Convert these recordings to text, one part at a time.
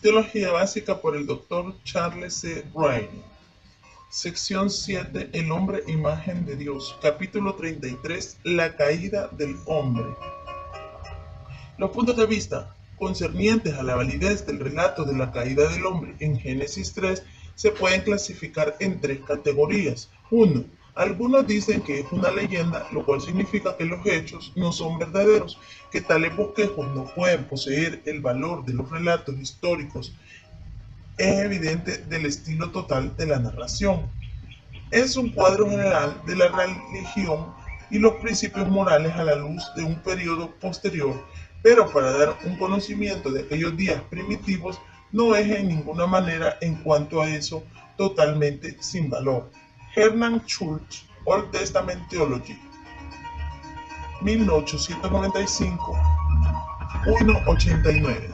Teología básica por el Dr. Charles C. Riley. Sección 7. El hombre imagen de Dios. Capítulo 33. La caída del hombre. Los puntos de vista concernientes a la validez del relato de la caída del hombre en Génesis 3 se pueden clasificar en tres categorías. 1. Algunos dicen que es una leyenda, lo cual significa que los hechos no son verdaderos, que tales bosquejos no pueden poseer el valor de los relatos históricos. Es evidente del estilo total de la narración. Es un cuadro general de la religión y los principios morales a la luz de un periodo posterior, pero para dar un conocimiento de aquellos días primitivos no es en ninguna manera en cuanto a eso totalmente sin valor. Hernan Schultz, Old Testament Theology, 1895, 189.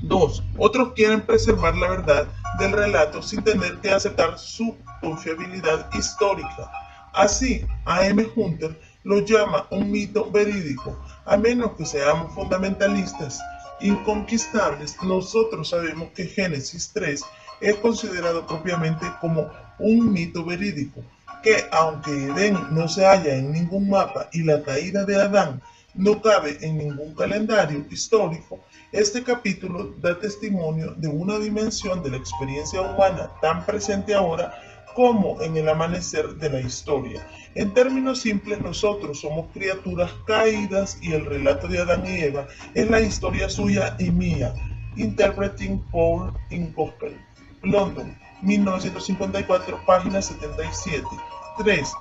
2. Otros quieren preservar la verdad del relato sin tener que aceptar su confiabilidad histórica. Así, A. M. Hunter lo llama un mito verídico. A menos que seamos fundamentalistas inconquistables, nosotros sabemos que Génesis 3 es considerado propiamente como un mito verídico, que aunque Edén no se halla en ningún mapa y la caída de Adán no cabe en ningún calendario histórico, este capítulo da testimonio de una dimensión de la experiencia humana tan presente ahora como en el amanecer de la historia. En términos simples, nosotros somos criaturas caídas y el relato de Adán y Eva es la historia suya y mía. Interpreting Paul in Gospel. London, 1954, página 77. 3.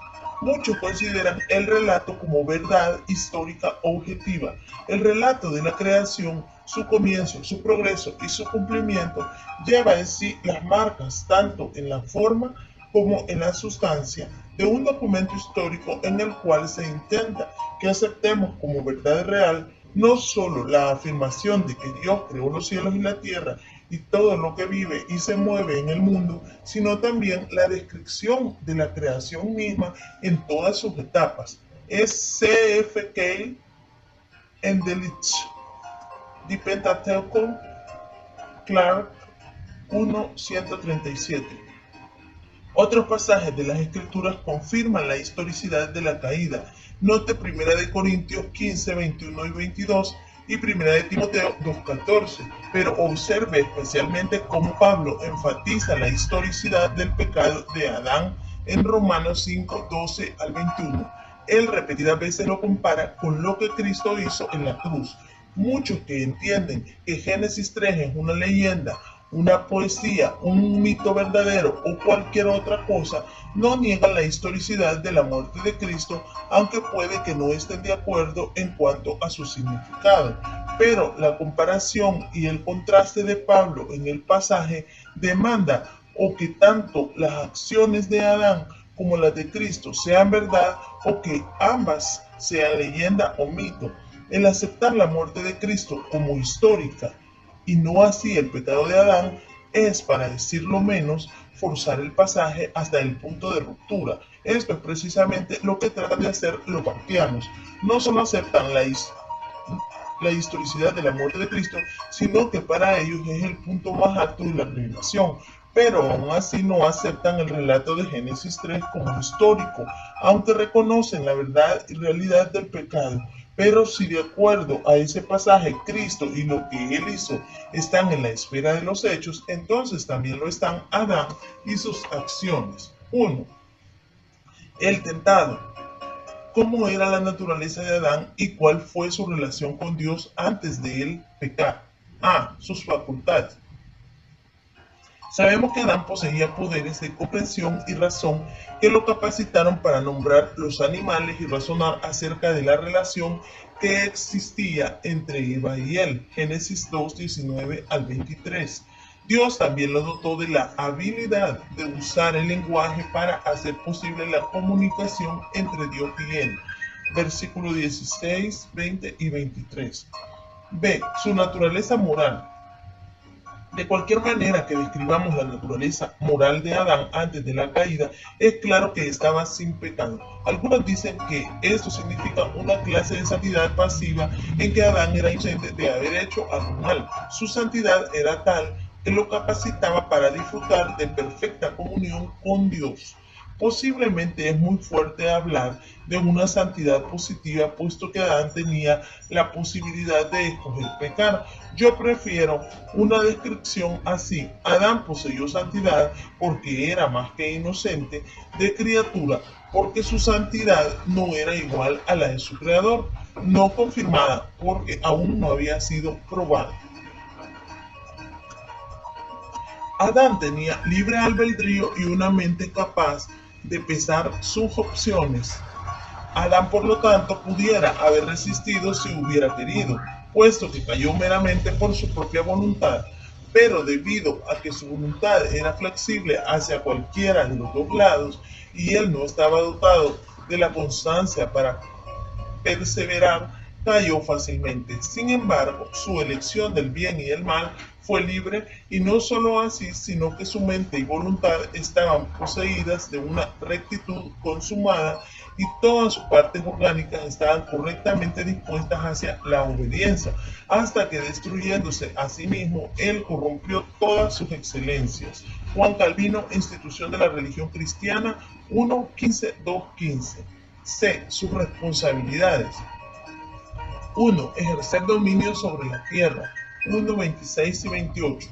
Muchos consideran el relato como verdad histórica objetiva. El relato de la creación, su comienzo, su progreso y su cumplimiento lleva en sí las marcas, tanto en la forma como en la sustancia, de un documento histórico en el cual se intenta que aceptemos como verdad real no solo la afirmación de que Dios creó los cielos y la tierra y todo lo que vive y se mueve en el mundo, sino también la descripción de la creación misma en todas sus etapas. Es C. F. Cale en The Pentateuch, Clark 1:137. Otros pasajes de las Escrituras confirman la historicidad de la caída. Note 1 Corintios 15, 21 y 22 y 1 Timoteo 2:14, pero observe especialmente cómo Pablo enfatiza la historicidad del pecado de Adán en Romanos 5, 12 al 21. Él repetidas veces lo compara con lo que Cristo hizo en la cruz. Muchos que entienden que Génesis 3 es una leyenda, una poesía, un mito verdadero o cualquier otra cosa, no niegan la historicidad de la muerte de Cristo, aunque puede que no estén de acuerdo en cuanto a su significado. Pero la comparación y el contraste de Pablo en el pasaje demanda o que tanto las acciones de Adán como las de Cristo sean verdad o que ambas sean leyenda o mito. El aceptar la muerte de Cristo como histórica y no así el pecado de Adán es, para decirlo menos, forzar el pasaje hasta el punto de ruptura. Esto es precisamente lo que tratan de hacer los parquianos. No solo aceptan la historicidad de la muerte de Cristo, sino que para ellos es el punto más alto de la revelación. Pero aún así no aceptan el relato de Génesis 3 como histórico, aunque reconocen la verdad y realidad del pecado. Pero si de acuerdo a ese pasaje Cristo y lo que Él hizo están en la esfera de los hechos, entonces también lo están Adán y sus acciones. 1. El tentado. ¿Cómo era la naturaleza de Adán y cuál fue su relación con Dios antes de él pecar? A. Sus facultades. Sabemos que Adán poseía poderes de comprensión y razón que lo capacitaron para nombrar los animales y razonar acerca de la relación que existía entre Eva y él. Génesis 2, 19 al 23. Dios también lo dotó de la habilidad de usar el lenguaje para hacer posible la comunicación entre Dios y él. Versículo 16, 20 y 23. B. Su naturaleza moral. De cualquier manera que describamos la naturaleza moral de Adán antes de la caída, es claro que estaba sin pecado. Algunos dicen que esto significa una clase de santidad pasiva en que Adán era inocente de haber hecho algo mal. Su santidad era tal que lo capacitaba para disfrutar de perfecta comunión con Dios. Posiblemente es muy fuerte hablar de una santidad positiva, puesto que Adán tenía la posibilidad de escoger pecar. Yo prefiero una descripción así: Adán poseyó santidad porque era más que inocente de criatura, porque su santidad no era igual a la de su creador, no confirmada porque aún no había sido probada. Adán tenía libre albedrío y una mente capaz de pesar sus opciones. Adán, por lo tanto, pudiera haber resistido si hubiera querido, puesto que cayó meramente por su propia voluntad, pero debido a que su voluntad era flexible hacia cualquiera de los dos lados y él no estaba dotado de la constancia para perseverar, cayó fácilmente. Sin embargo, su elección del bien y el mal fue libre, y no solo así, sino que su mente y voluntad estaban poseídas de una rectitud consumada y todas sus partes orgánicas estaban correctamente dispuestas hacia la obediencia, hasta que destruyéndose a sí mismo, él corrompió todas sus excelencias. Juan Calvino, Institución de la Religión Cristiana, 1.15.2.15. C. Sus responsabilidades. 1. Ejercer dominio sobre la tierra. 1.26 y 28.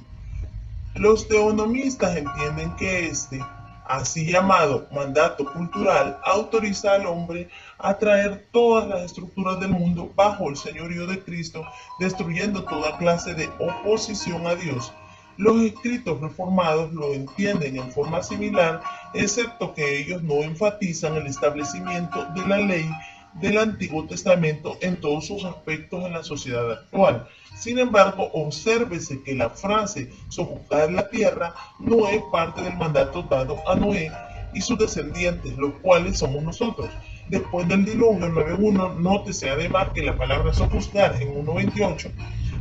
Los teonomistas entienden que este, así llamado mandato cultural, autoriza al hombre a traer todas las estructuras del mundo bajo el señorío de Cristo, destruyendo toda clase de oposición a Dios. Los escritos reformados lo entienden en forma similar, excepto que ellos no enfatizan el establecimiento de la ley del Antiguo Testamento en todos sus aspectos en la sociedad actual. Sin embargo, obsérvese que la frase sojuzgar la tierra no es parte del mandato dado a Noé y sus descendientes, los cuales somos nosotros. Después del diluvio 9.1, nótese además que la palabra sojuzgar en 1.28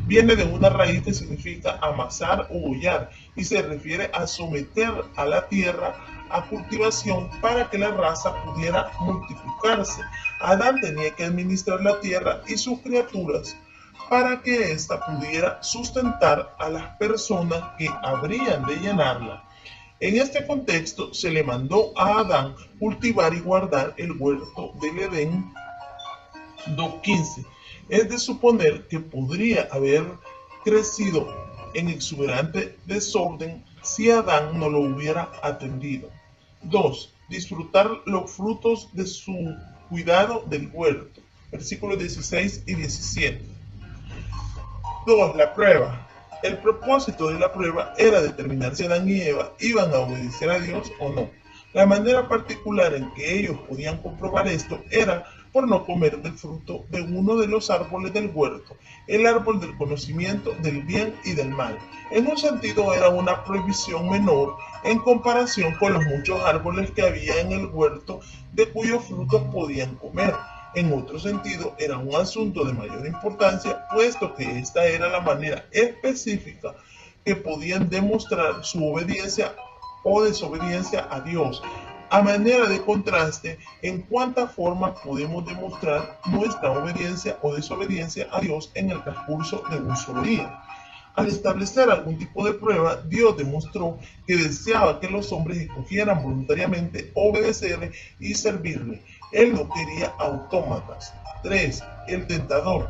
viene de una raíz que significa amasar o hollar y se refiere a someter a la tierra a cultivación para que la raza pudiera multiplicarse. Adán tenía que administrar la tierra y sus criaturas para que ésta pudiera sustentar a las personas que habrían de llenarla. En este contexto se le mandó a Adán cultivar y guardar el huerto del Edén. 2.15. Es de suponer que podría haber crecido en exuberante desorden si Adán no lo hubiera atendido. 2. Disfrutar los frutos de su cuidado del huerto. Versículos 16 y 17. 2. La prueba. El propósito de la prueba era determinar si Adán y Eva iban a obedecer a Dios o no. La manera particular en que ellos podían comprobar esto era por no comer del fruto de uno de los árboles del huerto, el árbol del conocimiento del bien y del mal. En un sentido era una prohibición menor en comparación con los muchos árboles que había en el huerto de cuyos frutos podían comer. En otro sentido era un asunto de mayor importancia, puesto que esta era la manera específica que podían demostrar su obediencia o desobediencia a Dios. A manera de contraste, en cuántas formas podemos demostrar nuestra obediencia o desobediencia a Dios en el transcurso de un solo día. Al establecer algún tipo de prueba, Dios demostró que deseaba que los hombres escogieran voluntariamente obedecerle y servirle. Él no quería autómatas. 3. El tentador.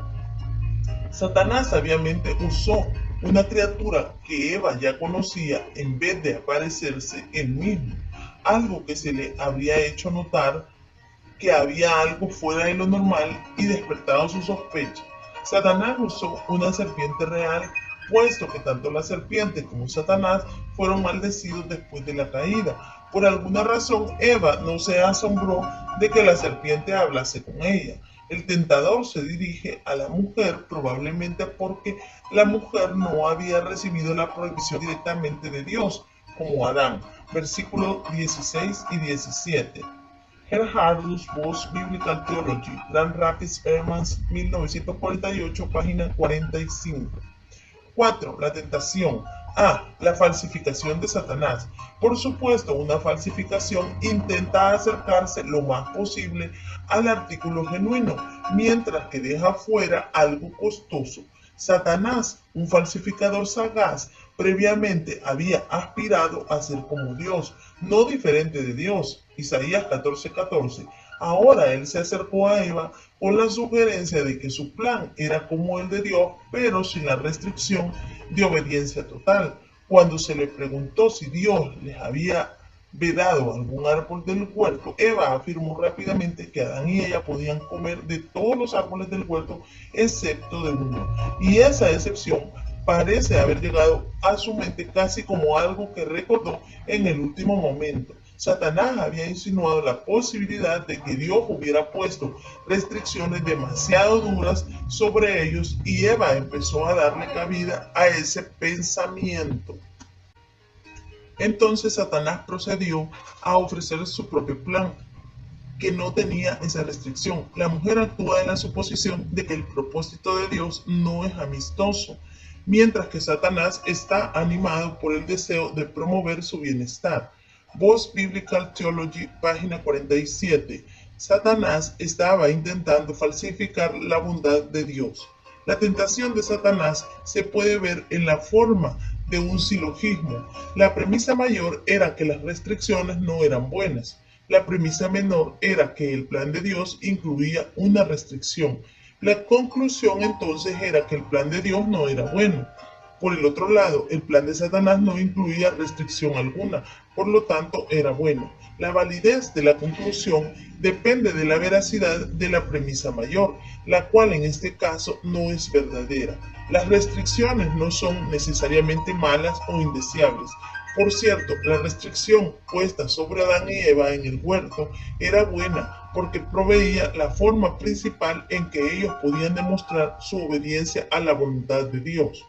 Satanás sabiamente usó una criatura que Eva ya conocía en vez de aparecerse él mismo, algo que se le habría hecho notar que había algo fuera de lo normal y despertado su sospecha. Satanás usó una serpiente real, puesto que tanto la serpiente como Satanás fueron maldecidos después de la caída. Por alguna razón, Eva no se asombró de que la serpiente hablase con ella. El tentador se dirige a la mujer probablemente porque la mujer no había recibido la prohibición directamente de Dios, como Adán. Versículos 16 y 17. Gerhardus Voss Biblical Theology, Grand Rapids, Vermont, 1948, página 45. 4. La tentación. A. La falsificación de Satanás. Por supuesto, una falsificación intenta acercarse lo más posible al artículo genuino, mientras que deja fuera algo costoso. Satanás, un falsificador sagaz, previamente había aspirado a ser como Dios, no diferente de Dios. Isaías 14:14. Ahora él se acercó a Eva con la sugerencia de que su plan era como el de Dios, pero sin la restricción de obediencia total. Cuando se le preguntó si Dios les había vedado algún árbol del huerto, Eva afirmó rápidamente que Adán y ella podían comer de todos los árboles del huerto excepto de uno. Y esa excepción parece haber llegado a su mente casi como algo que recordó en el último momento. Satanás había insinuado la posibilidad de que Dios hubiera puesto restricciones demasiado duras sobre ellos y Eva empezó a darle cabida a ese pensamiento. Entonces Satanás procedió a ofrecer su propio plan, que no tenía esa restricción. La mujer actúa en la suposición de que el propósito de Dios no es amistoso, mientras que Satanás está animado por el deseo de promover su bienestar. Voz Biblical Theology, página 47. Satanás estaba intentando falsificar la bondad de Dios. La tentación de Satanás se puede ver en la forma de un silogismo. La premisa mayor era que las restricciones no eran buenas. La premisa menor era que el plan de Dios incluía una restricción. La conclusión entonces era que el plan de Dios no era bueno. Por el otro lado, el plan de Satanás no incluía restricción alguna, por lo tanto era bueno. La validez de la conclusión depende de la veracidad de la premisa mayor, la cual en este caso no es verdadera. Las restricciones no son necesariamente malas o indeseables. Por cierto, la restricción puesta sobre Adán y Eva en el huerto era buena porque proveía la forma principal en que ellos podían demostrar su obediencia a la voluntad de Dios.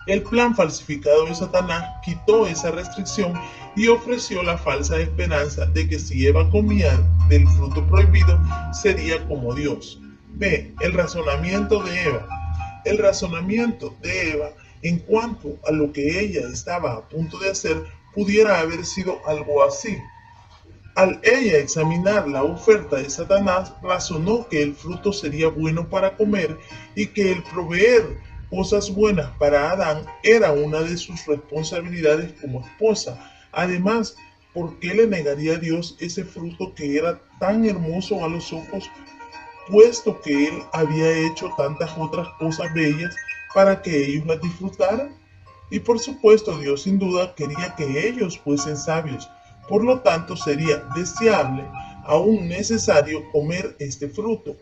El plan falsificado de Satanás quitó esa restricción y ofreció la falsa esperanza de que si Eva comía del fruto prohibido, sería como Dios. B. El razonamiento de Eva. El razonamiento de Eva en cuanto a lo que ella estaba a punto de hacer pudiera haber sido algo así. Al ella examinar la oferta de Satanás, razonó que el fruto sería bueno para comer y que el proveer cosas buenas para Adán era una de sus responsabilidades como esposa. Además, ¿por qué le negaría a Dios ese fruto que era tan hermoso a los ojos, puesto que él había hecho tantas otras cosas bellas para que ellos las disfrutaran? Y por supuesto, Dios sin duda quería que ellos fuesen sabios. Por lo tanto, sería deseable, aún necesario, comer este fruto.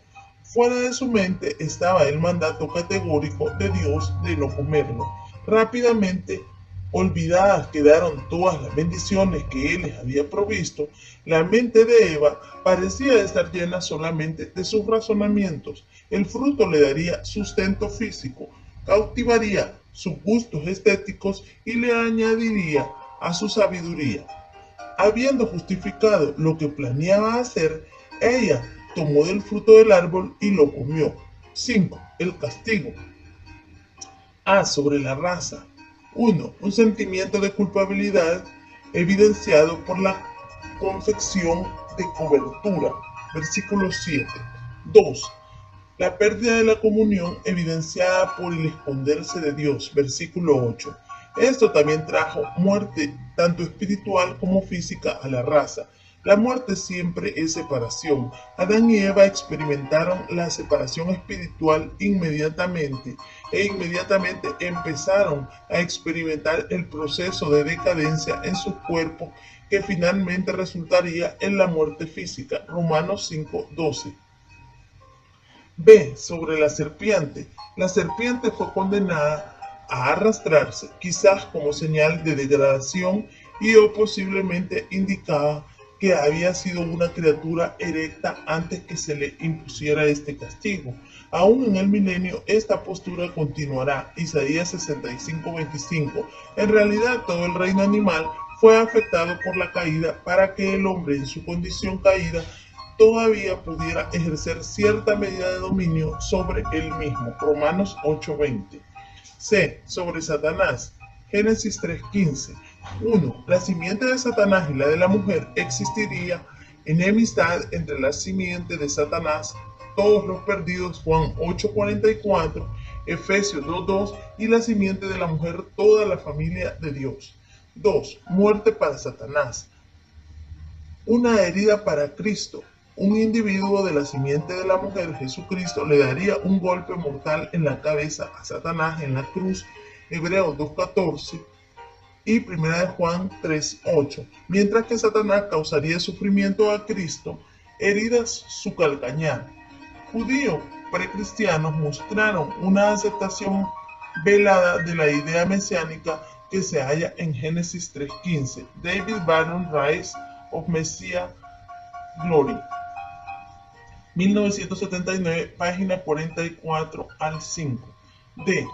Fuera de su mente estaba el mandato categórico de Dios de no comerlo. Rápidamente, olvidadas quedaron todas las bendiciones que Él les había provisto. La mente de Eva parecía estar llena solamente de sus razonamientos. El fruto le daría sustento físico, cautivaría sus gustos estéticos y le añadiría a su sabiduría. Habiendo justificado lo que planeaba hacer, ella tomó del fruto del árbol y lo comió. 5. El castigo. A. Sobre la raza. 1. Un sentimiento de culpabilidad evidenciado por la confección de cobertura. Versículo 7. 2. La pérdida de la comunión evidenciada por el esconderse de Dios. Versículo 8. Esto también trajo muerte, tanto espiritual como física, a la raza. La muerte siempre es separación. Adán y Eva experimentaron la separación espiritual inmediatamente e inmediatamente empezaron a experimentar el proceso de decadencia en sus cuerpos que finalmente resultaría en la muerte física. Romanos 5:12. B. Sobre la serpiente. La serpiente fue condenada a arrastrarse, quizás como señal de degradación y o posiblemente indicaba que había sido una criatura erecta antes que se le impusiera este castigo. Aún en el milenio, esta postura continuará. Isaías 65:25. En realidad, todo el reino animal fue afectado por la caída para que el hombre en su condición caída todavía pudiera ejercer cierta medida de dominio sobre él mismo. Romanos 8:20. C. Sobre Satanás. Génesis 3:15. 1. La simiente de Satanás y la de la mujer existiría enemistad entre la simiente de Satanás, todos los perdidos, Juan 8:44, Efesios 2:2, y la simiente de la mujer, toda la familia de Dios. 2. Muerte para Satanás. Una herida para Cristo. Un individuo de la simiente de la mujer, Jesucristo, le daría un golpe mortal en la cabeza a Satanás en la cruz, Hebreos 2:14 y 1 de Juan 3:8, mientras que Satanás causaría sufrimiento a Cristo, heridas su calcañar. Judíos precristianos mostraron una aceptación velada de la idea mesiánica que se halla en Génesis 3:15. David Barron, Rise of Messiah Glory, 1979, página 44 al 5. D.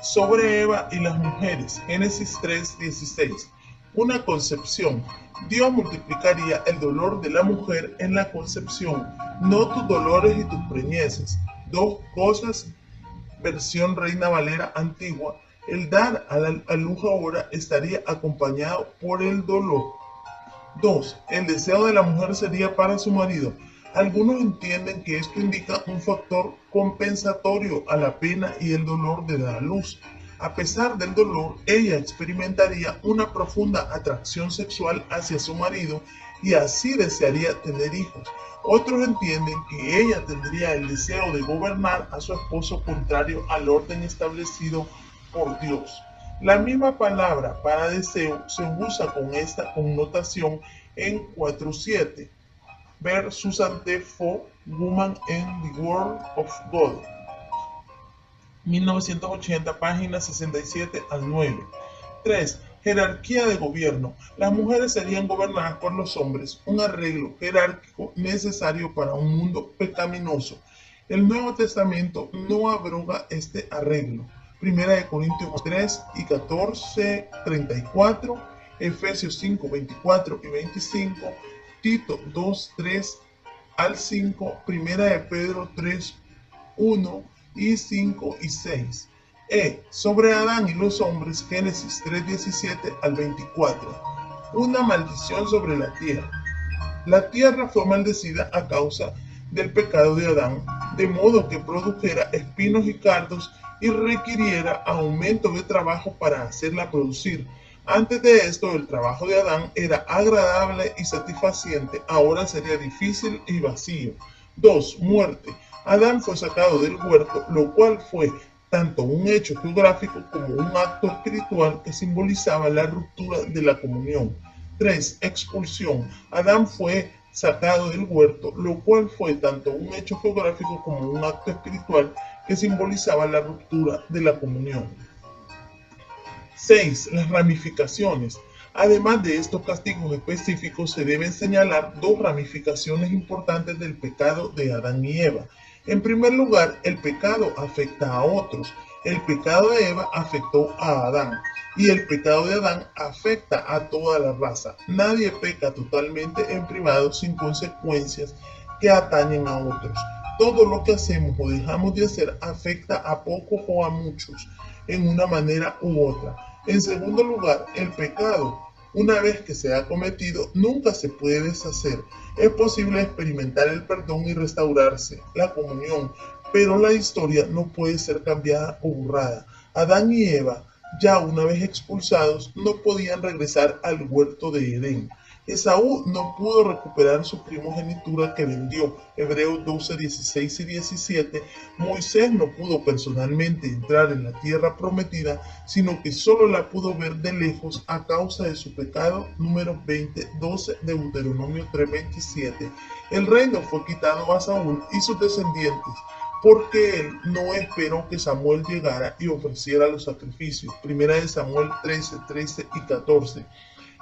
Sobre Eva y las mujeres, Génesis 3:16. Una concepción. Dios multiplicaría el dolor de la mujer en la concepción, no tus dolores y tus preñeces. Dos cosas, versión Reina Valera antigua. El dar a luz ahora estaría acompañado por el dolor. 2. El deseo de la mujer sería para su marido. Algunos entienden que esto indica un factor compensatorio a la pena y el dolor de dar a luz. A pesar del dolor, ella experimentaría una profunda atracción sexual hacia su marido y así desearía tener hijos. Otros entienden que ella tendría el deseo de gobernar a su esposo contrario al orden establecido por Dios. La misma palabra para deseo se usa con esta connotación en 4:7. Ver Susan D. Fo, Woman in the Word of God, 1980, páginas 67 al 9. 3. Jerarquía de gobierno. Las mujeres serían gobernadas por los hombres, un arreglo jerárquico necesario para un mundo pecaminoso. El Nuevo Testamento no abroga este arreglo. 1 Corintios 3 y 14, 34, Efesios 5, 24 y 25, Tito 2, 3 al 5, 1 de Pedro 3, 1 y 5 y 6. Sobre Adán y los hombres, Génesis 3, 17 al 24. Una maldición sobre la tierra. La tierra fue maldecida a causa del pecado de Adán, de modo que produjera espinos y cardos y requiriera aumento de trabajo para hacerla producir. Antes de esto, el trabajo de Adán era agradable y satisfaciente, ahora sería difícil y vacío. 2. Muerte. Adán fue sacado del huerto, lo cual fue tanto un hecho geográfico como un acto espiritual que simbolizaba la ruptura de la comunión. 3. Expulsión. Adán fue sacado del huerto, lo cual fue tanto un hecho geográfico como un acto espiritual que simbolizaba la ruptura de la comunión. 6. Las ramificaciones. Además de estos castigos específicos, se deben señalar dos ramificaciones importantes del pecado de Adán y Eva. En primer lugar, el pecado afecta a otros. El pecado de Eva afectó a Adán y el pecado de Adán afecta a toda la raza. Nadie peca totalmente en privado sin consecuencias que atañen a otros. Todo lo que hacemos o dejamos de hacer afecta a pocos o a muchos en una manera u otra. En segundo lugar, el pecado, una vez que se ha cometido, nunca se puede deshacer. Es posible experimentar el perdón y restaurarse la comunión, pero la historia no puede ser cambiada o borrada. Adán y Eva, ya una vez expulsados, no podían regresar al huerto de Edén. Esaú no pudo recuperar su primogenitura que vendió, Hebreos 12, 16 y 17. Moisés no pudo personalmente entrar en la tierra prometida, sino que solo la pudo ver de lejos a causa de su pecado, número 20, 12, Deuteronomio 3, 27. El reino fue quitado a Saúl y sus descendientes, porque él no esperó que Samuel llegara y ofreciera los sacrificios. 1 Samuel 13, 13 y 14.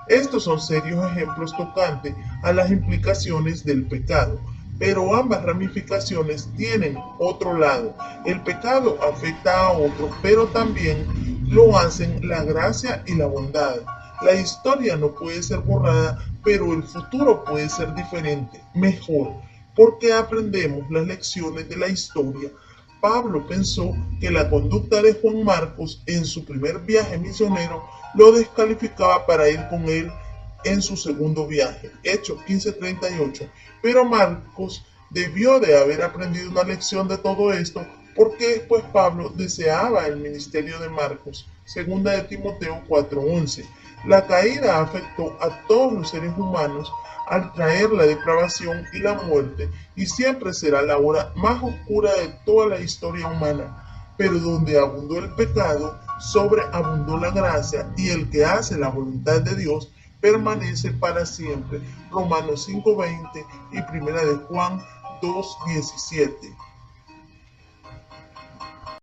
Estos son serios ejemplos tocantes a las implicaciones del pecado, pero ambas ramificaciones tienen otro lado. El pecado afecta a otros, pero también lo hacen la gracia y la bondad. La historia no puede ser borrada, pero el futuro puede ser diferente, mejor, porque aprendemos las lecciones de la historia Pablo pensó que la conducta de Juan Marcos en su primer viaje misionero lo descalificaba para ir con él en su segundo viaje, Hechos 15:38. Pero Marcos debió de haber aprendido una lección de todo esto, porque pues Pablo deseaba el ministerio de Marcos, segunda de Timoteo 4:11. La caída afectó a todos los seres humanos al traer la depravación y la muerte, y siempre será la hora más oscura de toda la historia humana. Pero donde abundó el pecado, sobreabundó la gracia, y el que hace la voluntad de Dios permanece para siempre. Romanos 5:20 y primera de Juan 2:17.